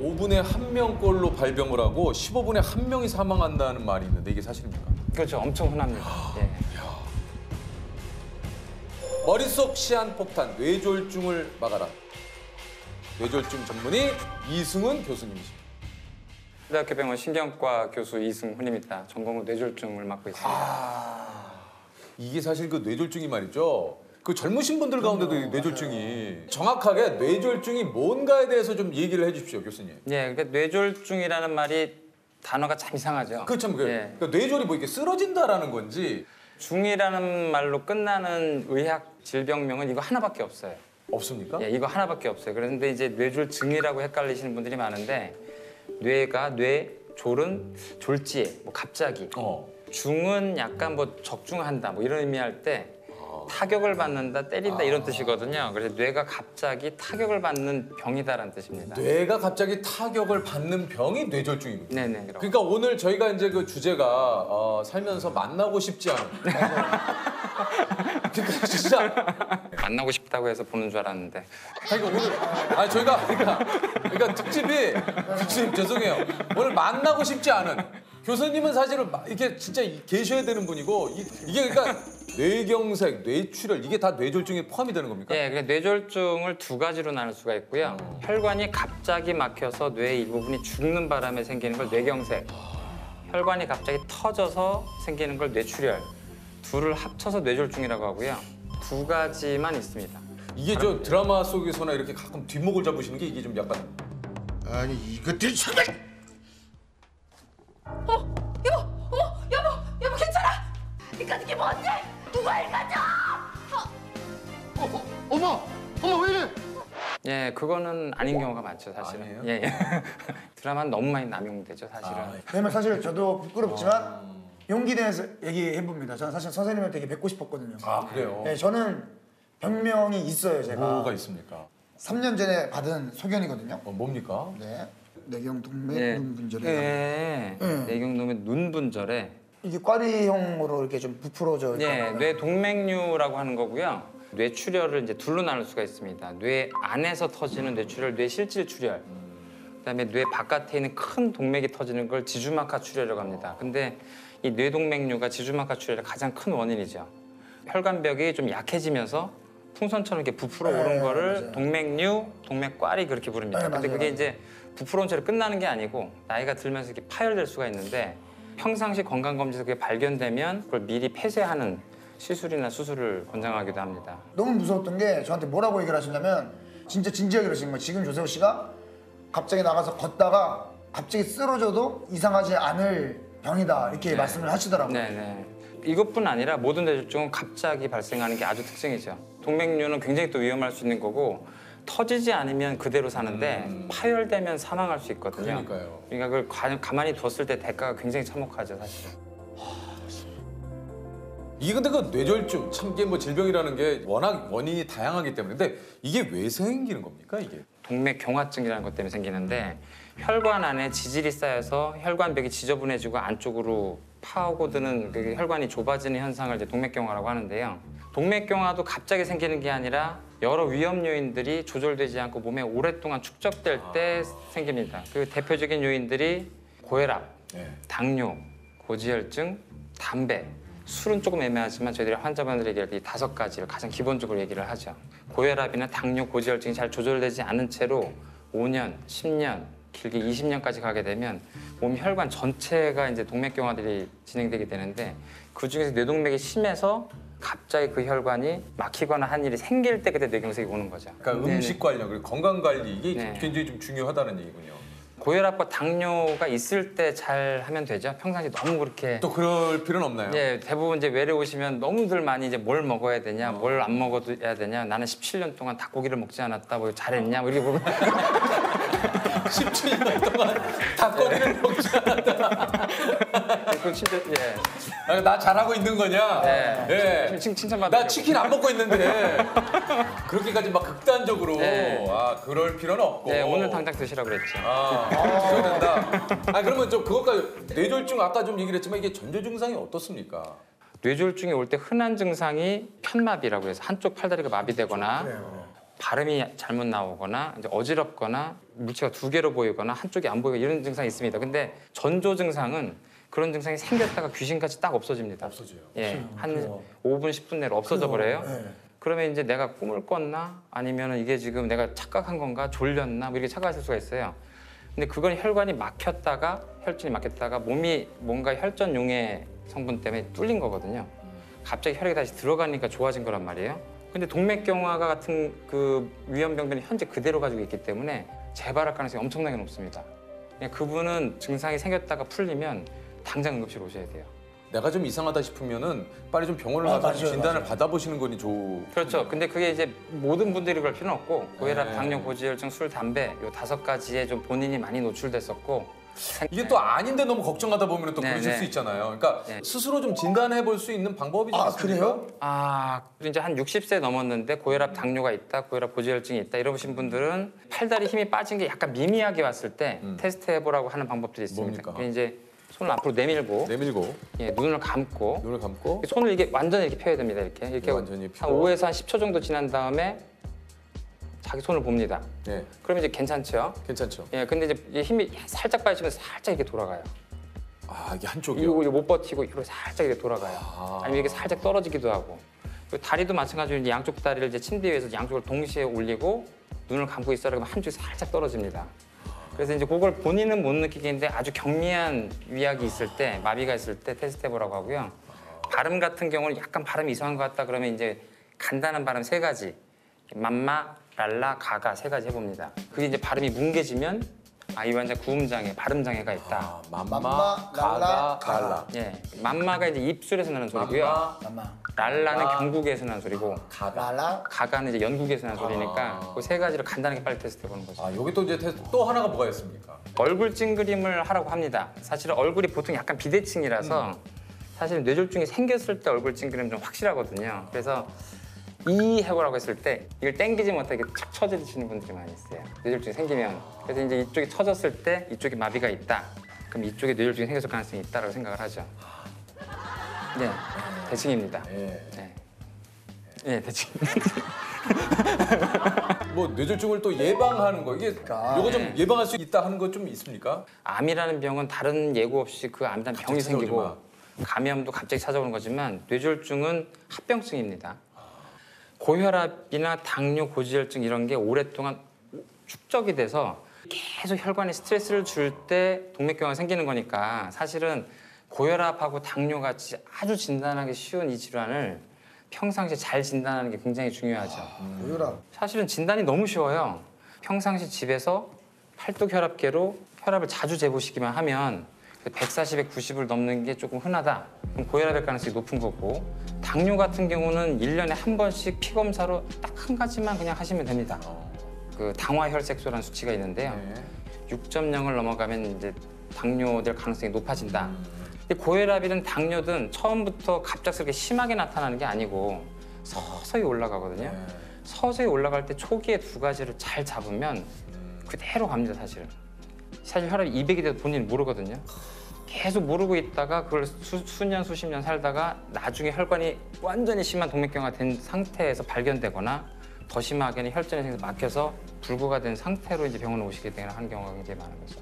5분에 1명꼴로 발병을 하고 15분에 1명이 사망한다는 말이 있는데 이게 사실입니까? 그렇죠. 엄청 흔합니다. 예. 머릿속 시한폭탄, 뇌졸중을 막아라. 뇌졸중 전문의 이승훈 교수님이십니다. 대학교 병원 신경과 교수 이승훈입니다. 전공은 뇌졸중을 맡고 있습니다. 이게 사실 그 뇌졸중이 말이죠. 그 젊으신 분들 가운데도 이 뇌졸중이 정확하게 뇌졸중이 뭔가에 대해서 좀 얘기를 해주십시오, 교수님. 예, 그러니까 뇌졸중이라는 말이 단어가 참 이상하죠. 그렇죠. 예. 그러니까 뇌졸이 뭐 이렇게 쓰러진다라는 건지 중이라는 말로 끝나는 의학 질병명은 이거 하나밖에 없어요. 없습니까? 예, 이거 하나밖에 없어요. 그런데 이제 뇌졸증이라고 헷갈리시는 분들이 많은데 뇌졸은 졸지에, 뭐 갑자기. 중은 약간 뭐 적중한다, 뭐 이런 의미할 때 타격을 받는다, 때린다 이런 뜻이거든요. 그래서 뇌가 갑자기 타격을 받는 병이다라는 뜻입니다. 뇌가 갑자기 타격을 받는 병이 뇌졸중이군요. 네네. 그러니까 오늘 저희가 이제 그 주제가 살면서 만나고 싶지 않은. 그러니까 진짜 만나고 싶다고 해서 보는 줄 알았는데. 오늘 저희가 그러니까 특집이 교수님 죄송해요. 오늘 만나고 싶지 않은 교수님은 사실은 이게 진짜 계셔야 되는 분이고 이게 그러니까 뇌경색, 뇌출혈 이게 다 뇌졸중에 포함이 되는 겁니까? 예, 뇌졸중을 두 가지로 나눌 수가 있고요. 혈관이 갑자기 막혀서 뇌의 일부분이 죽는 바람에 생기는 걸 뇌경색, 혈관이 갑자기 터져서 생기는 걸 뇌출혈, 둘을 합쳐서 뇌졸중이라고 하고요. 두 가지만 있습니다. 이게 저 드라마 속에서나 이렇게 가끔 뒷목을 잡으시는 게 이게 좀 약간 아니 이것들이 정말 여보 괜찮아? 이까 이게 뭔데? 누가 읽어줘? 어머 왜 이래? 예, 그거는 아닌 경우가 많죠, 사실은. 아니에요? 예, 예. 드라마는 너무 많이 남용되죠, 사실은. 왜냐면 사실 저도 부끄럽지만 용기 내서 얘기해봅니다. 저는 사실 선생님한테 되게 뵙고 싶었거든요. 아 그래요? 네, 저는 병명이 있어요, 제가. 뭐가 있습니까? 3년 전에 받은 소견이거든요. 뭡니까? 네. 뇌경동맥 예. 눈분절에 예. 뇌경동맥 눈분절에 이게 꽈리형으로 이렇게 좀 부풀어져 예, 있거든요. 뇌동맥류라고 하는 거고요. 뇌출혈을 이제 둘로 나눌 수가 있습니다. 뇌 안에서 터지는 뇌출혈, 뇌실질출혈. 그다음에 뇌 바깥에 있는 큰 동맥이 터지는 걸 지주막하 출혈이라고 합니다. 근데 이 뇌동맥류가 지주막하 출혈의 가장 큰 원인이죠. 혈관벽이 좀 약해지면서 풍선처럼 이렇게 부풀어 오른 거를 맞아요. 동맥류, 동맥꽈리 그렇게 부릅니다. 네, 근데 맞아요, 그게 맞아요. 이제 부풀어온 채로 끝나는 게 아니고 나이가 들면서 이렇게 파열될 수가 있는데 평상시 건강검진에서 그게 발견되면 그걸 미리 폐쇄하는 시술이나 수술을 권장하기도 합니다. 너무 무서웠던 게 저한테 뭐라고 얘기를 하시냐면 진짜 진지하게 그러시는 거예요. 지금 조세호 씨가 갑자기 나가서 걷다가 갑자기 쓰러져도 이상하지 않을 병이다 이렇게 말씀을 하시더라고요. 네네. 이것뿐 아니라 모든 뇌졸중은 갑자기 발생하는 게 아주 특징이죠. 동맥류는 굉장히 또 위험할 수 있는 거고 터지지 않으면 그대로 사는데 파열되면 사망할 수 있거든요. 그러니까요. 그러니까 그걸 가만히 뒀을 때 대가가 굉장히 참혹하죠, 사실. 이게 근데 그 뇌졸중 참 이게 뭐 질병이라는 게 워낙 원인이 다양하기 때문에 근데 이게 왜 생기는 겁니까 이게? 동맥경화증이라는 것 때문에 생기는데 혈관 안에 지질이 쌓여서 혈관벽이 지저분해지고 안쪽으로 파고드는 그 혈관이 좁아지는 현상을 이제 동맥경화라고 하는데요. 동맥경화도 갑자기 생기는 게 아니라 여러 위험 요인들이 조절되지 않고 몸에 오랫동안 축적될 때 생깁니다. 그 대표적인 요인들이 고혈압, 당뇨, 고지혈증, 담배, 술은 조금 애매하지만 저희들이 환자분들에게 이 5가지를 가장 기본적으로 얘기를 하죠. 고혈압이나 당뇨, 고지혈증이 잘 조절되지 않은 채로 5년, 10년, 길게 20년까지 가게 되면 몸 혈관 전체가 이제 동맥경화들이 진행되게 되는데 그 중에서 뇌동맥이 심해서 갑자기 그 혈관이 막히거나 한 일이 생길 때 그때 뇌경색이 오는 거죠. 그러니까 음식 관련 그리고 건강 관리 이게 네. 굉장히 좀 중요하다는 얘기군요. 고혈압과 당뇨가 있을 때 잘 하면 되죠. 평상시 너무 그렇게 또 그럴 필요는 없나요? 예, 대부분 이제 외래 오시면 너무들 많이 이제 뭘 먹어야 되냐, 뭘 안 먹어야 되냐. 나는 17년 동안 닭고기를 먹지 않았다. 뭐 잘했냐, 뭐 이렇게 물어보고 17년 동안 닭고기를 먹지 않았다. 그 진짜 예. 아, 나 잘하고 있는 거냐? 예. 칭찬받는 나 치킨 안 먹고 있는데 그렇게까지 막 극단적으로 네. 그럴 필요는 없고. 네, 오늘 당장 드시라고 그랬죠. 드셔야 된다. 그러면 좀 그것까지 뇌졸중 아까 좀 얘기를 했지만 이게 전조 증상이 어떻습니까? 뇌졸중이 올 때 흔한 증상이 편마비라고 해서 한쪽 팔다리가 마비되거나 발음이 잘못 나오거나 이제 어지럽거나 물체가 두 개로 보이거나 한쪽이 안 보이고 이런 증상이 있습니다. 근데 전조 증상은 그런 증상이 생겼다가 귀신같이 딱 없어집니다. 없어져요. 예, 한 5분 10분 내로 없어져 버려요. 네. 그러면 이제 내가 꿈을 꿨나 아니면 이게 지금 내가 착각한 건가 졸렸나 뭐 이렇게 착각하실 수가 있어요. 근데 그건 혈관이 막혔다가 혈전이 막혔다가 몸이 뭔가 혈전 용해 성분 때문에 뚫린 거거든요. 갑자기 혈액이 다시 들어가니까 좋아진 거란 말이에요. 근데 동맥경화가 같은 그 위험병변이 현재 그대로 가지고 있기 때문에 재발할 가능성이 엄청나게 높습니다. 그냥 그분은 증상이 생겼다가 풀리면 당장 응급실 오셔야 돼요. 내가 좀 이상하다 싶으면은 빨리 좀 병원을 가서 맞아요, 진단을 맞아요. 받아보시는 거니 좋. 그렇죠. 근데 그게 이제 모든 분들이 그럴 필요는 없고 고혈압, 네. 당뇨, 고지혈증, 술, 담배 요 5가지에 좀 본인이 많이 노출됐었고 이게 또 아닌데 너무 걱정하다 보면 또 네, 그러실 네. 수 있잖아요. 그러니까 네. 스스로 좀 진단해 볼 수 있는 방법이 좀 있습니까? 그래요? 이제 한 60세 넘었는데 고혈압, 당뇨가 있다, 고혈압, 고지혈증이 있다 이러신 분들은 팔다리 힘이 빠진 게 약간 미미하게 왔을 때 테스트 해보라고 하는 방법들이 있습니다. 뭡니까? 그게 이제 손을 앞으로 내밀고 내밀고 예, 눈을 감고 눈을 감고 손을 이게 완전히 이렇게 펴야 됩니다. 이렇게 완전히 한 펴. 5에서 한 10초 정도 지난 다음에 자기 손을 봅니다. 네, 그럼 이제 괜찮죠? 괜찮죠. 예, 근데 이제 이 힘이 살짝 빠지면 살짝 이렇게 돌아가요. 아 이게 한쪽이요. 이거 못 버티고 이렇게 살짝 이렇게 돌아가요. 아니면 이게 살짝 떨어지기도 하고. 그리고 다리도 마찬가지로 이제 양쪽 다리를 이제 침대 위에서 양쪽을 동시에 올리고 눈을 감고 있어라 그러면 한쪽이 살짝 떨어집니다. 그래서 이제 그걸 본인은 못 느끼겠는데 아주 경미한 위약이 있을 때, 마비가 있을 때 테스트 해보라고 하고요. 발음 같은 경우는 약간 발음이 이상한 것 같다 그러면 이제 간단한 발음 3가지. 맘마, 랄라, 가가 3가지 해봅니다. 그게 이제 발음이 뭉개지면 이 환자 구음장애, 발음장애가 있다. 아, 맘마, 맘마, 가가, 랄라, 갈라. 예, 맘마가 이제 입술에서 나는 소리고요. 맘마. 랄라는 맘마. 경국에서 나는 소리고 가가. 랄라. 가가는 이제 연국에서 나는 소리니까 그 3가지를 간단하게 빨리 테스트 해보는 거죠. 아 여기 또 이제 테스트 또 하나가 뭐가 있습니까? 얼굴 찡그림을 하라고 합니다. 사실은 얼굴이 보통 약간 비대칭이라서 사실 뇌졸중이 생겼을 때 얼굴 찡그림은 좀 확실하거든요. 그래서 이 해보라고 했을 때 이걸 땡기지 못하게 착 쳐지시는 분들이 많이 있어요. 뇌졸중이 생기면. 그래서 이제 이쪽이 쳐졌을 때 이쪽에 마비가 있다. 그럼 이쪽에 뇌졸중이 생겼을 가능성이 있다라고 생각을 하죠. 네, 대칭입니다. 예. 네, 네 대칭. 뭐 뇌졸중을 또 예방하는 거 이게 요거 좀 예방할 수 있다 하는 거 좀 있습니까? 암이라는 병은 다른 예고 없이 그 암이라는 병이 찾아오지 생기고 마. 감염도 갑자기 찾아오는 거지만 뇌졸중은 합병증입니다. 고혈압이나 당뇨, 고지혈증 이런 게 오랫동안 축적이 돼서 계속 혈관에 스트레스를 줄 때 동맥경화가 생기는 거니까 사실은 고혈압하고 당뇨 같이 아주 진단하기 쉬운 이 질환을 평상시에 잘 진단하는 게 굉장히 중요하죠. 고혈압. 사실은 진단이 너무 쉬워요. 평상시 집에서 팔뚝 혈압계로 혈압을 자주 재보시기만 하면 140에 90을 넘는 게 조금 흔하다. 그럼 고혈압일 가능성이 높은 거고 당뇨 같은 경우는 1년에 한 번씩 피 검사로 딱 한 가지만 그냥 하시면 됩니다. 그 당화혈색소라는 수치가 있는데요. 네. 6.0을 넘어가면 이제 당뇨될 가능성이 높아진다. 근데 고혈압이든 당뇨든 처음부터 갑작스럽게 심하게 나타나는 게 아니고 서서히 올라가거든요. 네. 서서히 올라갈 때 초기에 2가지를 잘 잡으면 그대로 갑니다, 사실은. 사실 혈압이 200이 돼도 본인은 모르거든요. 계속 모르고 있다가 그걸 수년, 수십 년 살다가 나중에 혈관이 완전히 심한 동맥경화가 된 상태에서 발견되거나 더 심하게는 혈전이 생겨서 막혀서 불구가 된 상태로 이제 병원에 오시게 되는 경우가 굉장히 많은 거죠.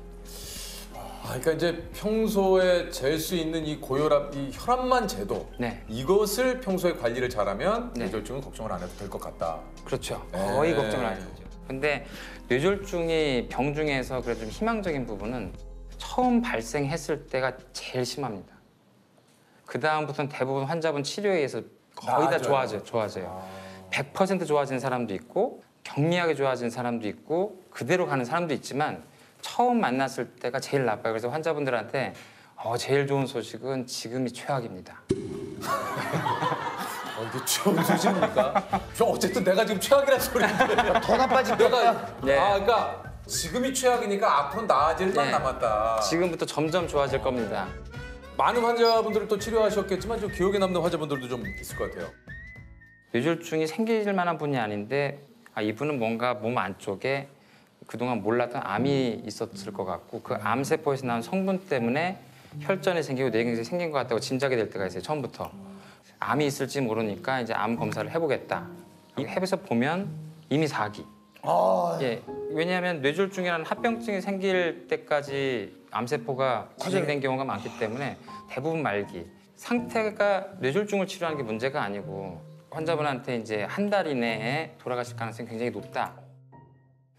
그러니까 이제 평소에 잴 수 있는 이 고혈압, 이 혈압만 재도 네. 이것을 평소에 관리를 잘하면 네. 뇌졸중은 걱정을 안 해도 될 것 같다. 그렇죠. 거의 네. 걱정을 안 해야죠. 근데 뇌졸중이 병 중에서 그래도 좀 희망적인 부분은 처음 발생했을 때가 제일 심합니다. 그 다음부터는 대부분 환자분 치료에 의해서 거의 다 좋아져요. 100% 좋아지는 사람도 있고 경미하게 좋아지는 사람도 있고 그대로 가는 사람도 있지만 처음 만났을 때가 제일 나빠요. 그래서 환자분들한테 제일 좋은 소식은 지금이 최악입니다. 이게 좋은 소식입니까? 어쨌든 내가 지금 최악이라는 소리인데 더 나빠질 내가 거야. 네. 그러니까 지금이 최악이니까 앞으로 나아질 만 네. 남았다. 지금부터 점점 좋아질 겁니다. 많은 환자분들을 또 치료하셨겠지만 좀 기억에 남는 환자분들도 좀 있을 것 같아요. 뇌졸중이 생길 만한 분이 아닌데 이분은 뭔가 몸 안쪽에 그동안 몰랐던 암이 있었을 것 같고 그 암세포에서 나온 성분 때문에 혈전이 생기고 뇌경색이 생긴 것 같다고 짐작이 될 때가 있어요. 처음부터. 암이 있을지 모르니까 이제 암 검사를 해보겠다. 이 해서 보면 이미 4기. 아, 예, 왜냐하면 뇌졸중이라는 합병증이 생길 때까지 암세포가 진행된 경우가 많기 때문에 대부분 말기. 상태가 뇌졸중을 치료하는 게 문제가 아니고 환자분한테 이제 한 달 이내에 돌아가실 가능성이 굉장히 높다.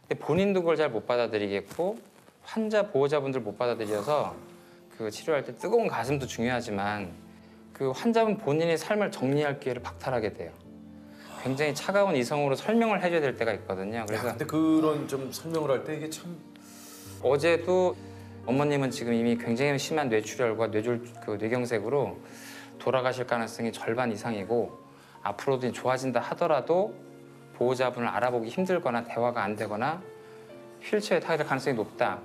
근데 본인도 그걸 잘 못 받아들이겠고 환자 보호자분들 못 받아들여서 그 치료할 때 뜨거운 가슴도 중요하지만 그 환자분 본인의 삶을 정리할 기회를 박탈하게 돼요. 굉장히 차가운 이성으로 설명을 해줘야 될 때가 있거든요. 그래서 근데 그런 좀 설명을 할 때 이게 참 어제도 어머님은 지금 이미 굉장히 심한 뇌출혈과 뇌경색으로 돌아가실 가능성이 절반 이상이고 앞으로도 좋아진다 하더라도 보호자분을 알아보기 힘들거나 대화가 안 되거나 휠체어에 타게 될 가능성이 높다.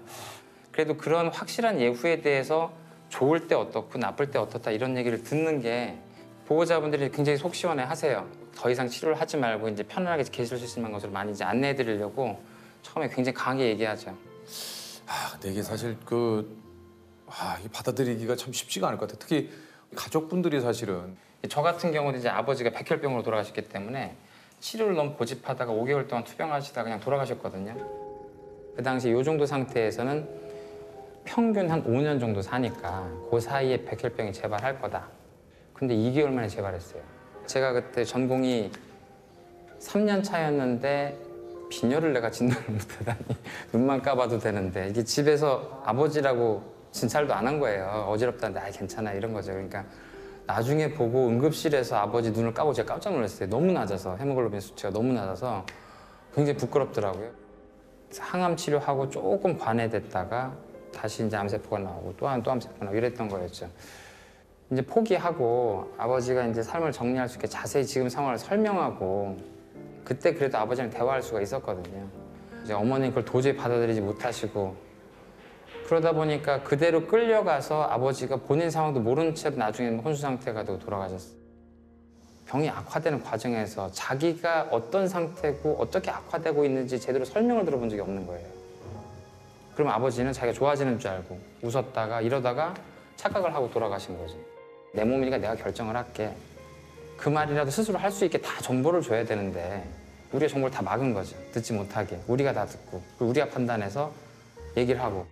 그래도 그런 확실한 예후에 대해서 좋을 때 어떻고 나쁠 때 어떻다 이런 얘기를 듣는 게 보호자분들이 굉장히 속 시원해 하세요. 더 이상 치료를 하지 말고 이제 편안하게 계실 수 있는 것을 많이 이제 안내해 드리려고 처음에 굉장히 강하게 얘기하죠. 근데 이게 사실 이게 받아들이기가 참 쉽지가 않을 것 같아요. 특히 가족분들이 사실은 저 같은 경우도 이제 아버지가 백혈병으로 돌아가셨기 때문에 치료를 너무 고집하다가 5개월 동안 투병하시다가 그냥 돌아가셨거든요. 그 당시 이 정도 상태에서는 평균 한 5년 정도 사니까 그 사이에 백혈병이 재발할 거다. 근데 2개월 만에 재발했어요. 제가 그때 전공이 3년 차였는데 빈혈을 내가 진단을 못하다니 눈만 까봐도 되는데 이게 집에서 아버지라고 진찰도 안 한 거예요. 어지럽다는데 괜찮아 이런 거죠. 그러니까 나중에 보고 응급실에서 아버지 눈을 까고 제가 깜짝 놀랐어요. 너무 낮아서 헤모글로빈 수치가 너무 낮아서 굉장히 부끄럽더라고요. 항암 치료하고 조금 관해됐다가 다시 이제 암세포가 나오고 또 암세포가 나오고 이랬던 거였죠. 이제 포기하고 아버지가 이제 삶을 정리할 수 있게 자세히 지금 상황을 설명하고 그때 그래도 아버지랑 대화할 수가 있었거든요. 이제 어머니 그걸 도저히 받아들이지 못하시고 그러다 보니까 그대로 끌려가서 아버지가 본인 상황도 모른 채 나중에 혼수 상태가 되고 돌아가셨어요. 병이 악화되는 과정에서 자기가 어떤 상태고 어떻게 악화되고 있는지 제대로 설명을 들어본 적이 없는 거예요. 그럼 아버지는 자기가 좋아지는 줄 알고 웃었다가 이러다가 착각을 하고 돌아가신 거죠. 내 몸이니까 내가 결정을 할게. 그 말이라도 스스로 할 수 있게 다 정보를 줘야 되는데 우리가 정보를 다 막은 거죠. 듣지 못하게. 우리가 다 듣고 그리고 우리가 판단해서 얘기를 하고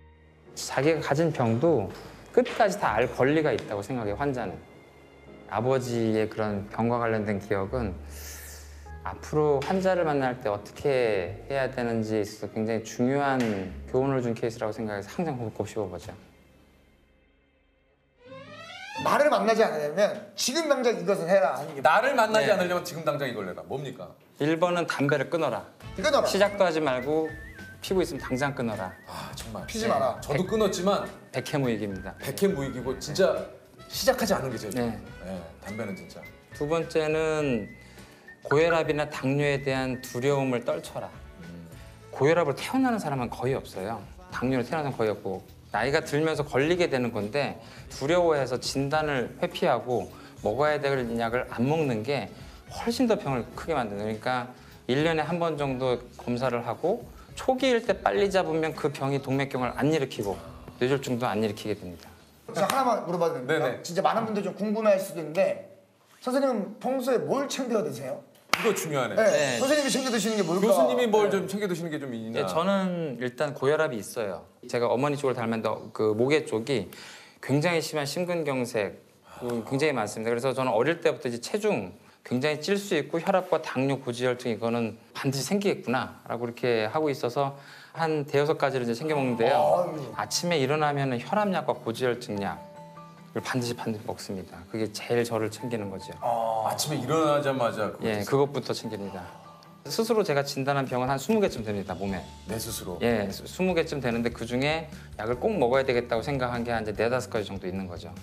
자기가 가진 병도 끝까지 다 알 권리가 있다고 생각해요. 환자는. 아버지의 그런 병과 관련된 기억은 앞으로 환자를 만날 때 어떻게 해야 되는지에 있어서 굉장히 중요한 교훈을 준 케이스라고 생각해서 항상 곱씹어보죠. 나를 만나지 않으려면 지금 당장 이것을 해라 하는 게 나를 만나지 네. 않으려면 지금 당장 이걸 내라. 뭡니까? 1번은 담배를 끊어라. 끊어라. 시작도 하지 말고 피고 있으면 당장 끊어라. 정말. 피지 마라. 저도 끊었지만 백해무익입니다. 백해무익이고 진짜 시작하지 않은 게 제일 좋아요. 네. 담배는 진짜. 두 번째는 고혈압이나 당뇨에 대한 두려움을 떨쳐라. 고혈압으로 태어나는 사람은 거의 없어요. 당뇨로 태어나는 사람은 거의 없고 나이가 들면서 걸리게 되는 건데 두려워해서 진단을 회피하고 먹어야 될 약을 안 먹는 게 훨씬 더 병을 크게 만드는 거예요. 그러니까 1년에 한 번 정도 검사를 하고 초기일 때 빨리 잡으면 그 병이 동맥경화를 안 일으키고 뇌졸중도 안 일으키게 됩니다. 제가 하나만 물어봐도 됩니까? 네네. 진짜 많은 분들이 좀 궁금해할 수도 있는데 선생님은 평소에 뭘 챙겨 드세요? 이거 중요하네. 네. 네. 선생님이 챙겨 드시는 게 뭘까? 교수님이 뭘 네. 좀 챙겨 드시는 게 좀 있냐? 예, 저는 일단 고혈압이 있어요. 제가 어머니 쪽을 닮았는데 그 목에 쪽이 굉장히 심한 심근경색 굉장히 많습니다. 그래서 저는 어릴 때부터 이제 체중 굉장히 찔 수 있고 혈압과 당뇨, 고지혈증 이거는 반드시 생기겠구나라고 이렇게 하고 있어서 한 대여섯 가지를 이제 챙겨 먹는데요. 아유. 아침에 일어나면 혈압약과 고지혈증약을 반드시 먹습니다. 그게 제일 저를 챙기는 거죠. 아침에 일어나자마자 그거 예, 그것부터 챙깁니다. 스스로 제가 진단한 병은 한 20개쯤 됩니다, 몸에. 내 스스로. 예, 20개쯤 되는데 그중에 약을 꼭 먹어야 되겠다고 생각한 게 한 4-5가지 정도 있는 거죠.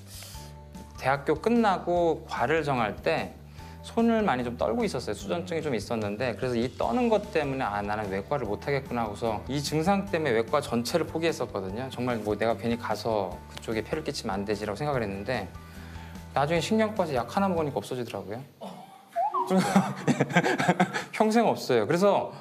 대학교 끝나고 과를 정할 때 손을 많이 좀 떨고 있었어요. 수전증이 좀 있었는데 그래서 이 떠는 것 때문에 나는 외과를 못 하겠구나 하고서 이 증상 때문에 외과 전체를 포기했었거든요. 정말 뭐 내가 괜히 가서 그쪽에 폐를 끼치면 안 되지라고 생각을 했는데 나중에 신경 빠져 약 하나 먹으니까 없어지더라고요. 평생 없어요. 그래서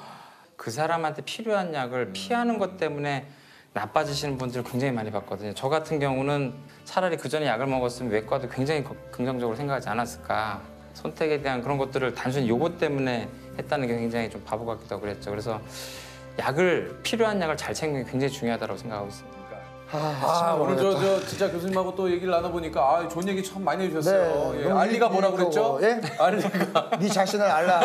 그 사람한테 필요한 약을 피하는 것 때문에 나빠지시는 분들을 굉장히 많이 봤거든요. 저 같은 경우는 차라리 그 전에 약을 먹었으면 외과도 굉장히 긍정적으로 생각하지 않았을까. 선택에 대한 그런 것들을 단순히 요거 때문에 했다는 게 굉장히 좀 바보 같기도 하고 그랬죠. 그래서 필요한 약을 잘 챙기는 게 굉장히 중요하다고 생각하고 있습니다. 오늘 저 진짜 교수님하고 또 얘기를 나눠보니까 좋은 얘기 참 많이 해주셨어요. 네, 예, 너무 알리가 뭐라 그랬죠? 예? 알리가 네 자신을 알라.